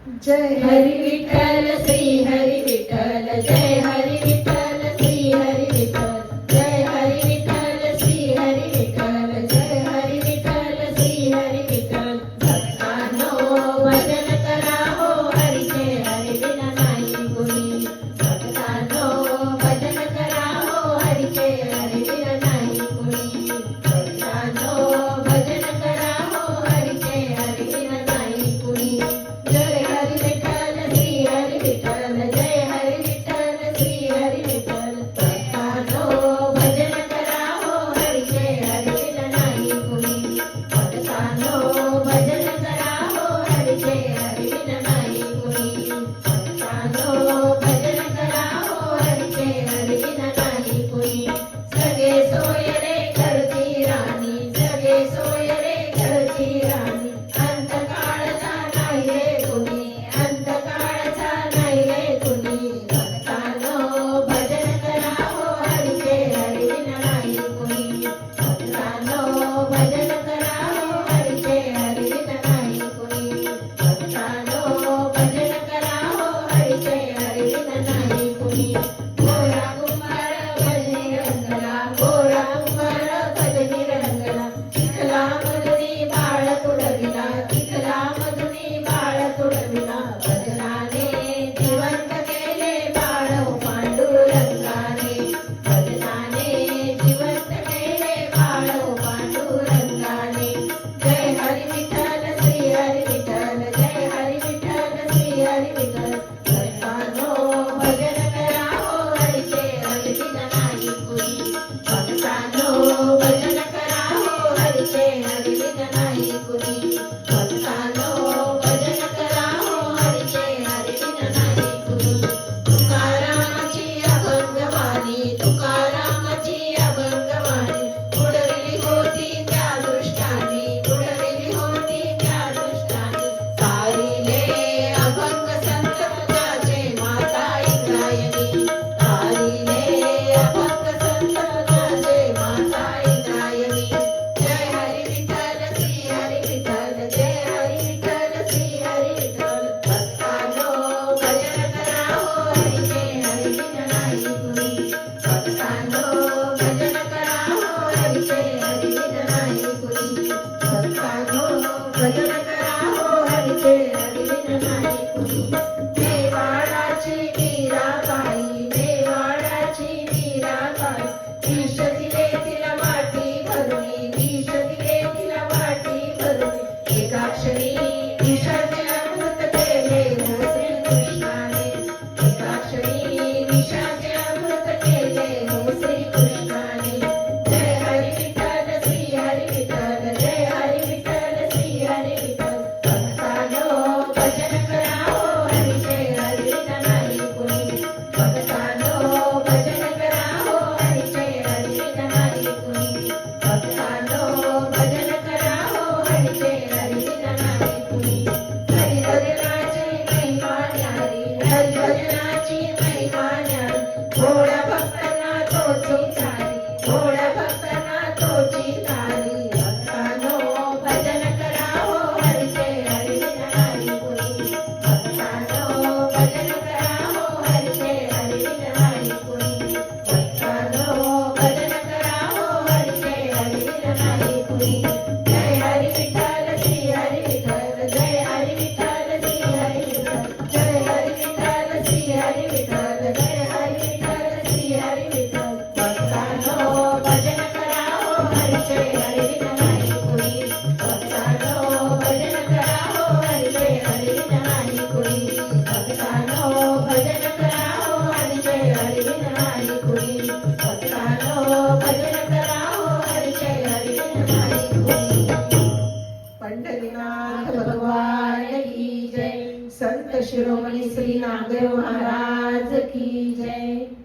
जय हरी विठ्ठल श्री हरी विठ्ठल जय हरी विठ्ठल श्री हरी विठ्ठल जय हरी विठ्ठल श्री हरी विठ्ठल जय हरी विठ्ठल श्री हरी विठ्ठल भक्तांनो भजन करा हो हरीचे हरी बिना नाही कुणी भक्तांनो भजन करा हो हरीचे हरी बिना नाही कुणी भक्तांनो भजन करा हो हरीचे हरी बिना नाही कुणी जय हरी विठ्ठल श्री हरी विठ्ठल जय हरी विठ्ठल श्री हरी विठ्ठल भक्तांनो भजन करा हो हरीचे हरी बिना नाही कुणी भक्तांनो भजन करा हो हरीचे हरी बिना नाही कुणी भक्तांनो भजन करा हो हरीचे हरी बिना नाही कुणी सगळे सोय रे करती राणी सगळे सोय रे करती राणी अंतकाळचा नाही रे कुणी अंतकाळचा नाही रे कुणी भक्तांनो भजन करा हो हरीचे हरी बिना नाही कुणी भक्तांनो भजन करा हो हरीचे हरी बिना नाही कुणी भक्तांनो भजन करा हो हरीचे हरी बिना नाही कुणी गोरा कुंभार भजनी रंगला गोरा कुंभार भजनी रंगला चिखला मधुनी बाळ तुडविला चिखला मधुनी बाळ तुडविला भजनाने जिवंत केले बाळ पांडुरंगाने भजनाने जिवंत केले बाळ पांडुरंगाने जय हरी विठ्ठल श्री हरी विठ्ठल जय हरी विठ्ठल श्री हरी विठ्ठल भक्तांनो भजन करा हो हरीचे हरी बिना नाही कुणी भक्तांनो भजन करा हो हरीचे हरी बिना नाही कुणी भक्तांनो भजन करा हो हरीचे हरी बिना नाही कुणी तुकारामाची अभंगवाणी तुकारामाची अभंगवाणी उडविली होती त्या दृष्टाने उडविली होती त्या दृष्टाने तारिले अभंग संत तुझ्याचे माता इंद्रायणी तारिले अभंग संत तुझ्याचे माता इंद्रायणी जय हरी विठ्ठल श्री हरी विठ्ठल जय हरी विठ्ठल श्री हरी विठ्ठल भक्तांनो भजन करा हो हरीचे हरी बिना नाही कुणी भक्तांनो भजन करा हो हरीचे हरी बिना नाही कुणी भक्तांनो भजन करा हो हरीचे हरी बिना नाही कुणी देवाळाची मीराबाई देवाळाची मीराबाई विष दिले तिला वाटी भरुनी विष दिले तिला वाटी भरुनी एका क्षणी विषाचे अमृत केले हो श्रीकृष्णाने एका क्षणी विषाचे अमृत केले हो श्रीकृष्णाने जय हरी विठ्ठल श्री हरी विठ्ठल जय हरी विठ्ठल श्री हरी विठ्ठल भक्तांनो भजन करा हो हरीचे हरी बिना नाही कुणी भक्तांनो भजन करा हो हरीचे हरी बिना नाही कुणी भक्तांनो भजन करा हो हरीचे हरी बिना नाही कुणी हरिभजनाची महिमा न्यारी हरिभजनाची महिमा न्यारी थोड्या भक्तांना तोची तारी थोड्या भक्तांना तोची तारी भक्तांनो भजन करा हो हरीचे हरी बिना नाही कुणी भक्तांनो भजन करा हो हरीचे हरी बिना नाही कुणी भक्तांनो भजन करा हो हरीचे हरी बिना नाही कुणी जय हरी विठ्ठल श्री हरी विठ्ठल जय हरी विठ्ठल श्री हरी विठ्ठल जय हरी विठ्ठल श्री हरी विठ्ठल जय हरी विठ्ठल श्री हरी विठ्ठल भक्तांनो भजन करा हो हरीचे हरी बिना नाही कुणी भक्तांनो भजन करा हो हरीचे हरी बिना नाही कुणी भक्तांनो भजन करा हो हरीचे हरी बिना नाही कुणी भक्तांनो भजन करा हो हरीचे हरी बिना नाही कुणी पंढरीनाथ भगवान की जय संत शिरोमणी श्री नामदेव महाराज की जय।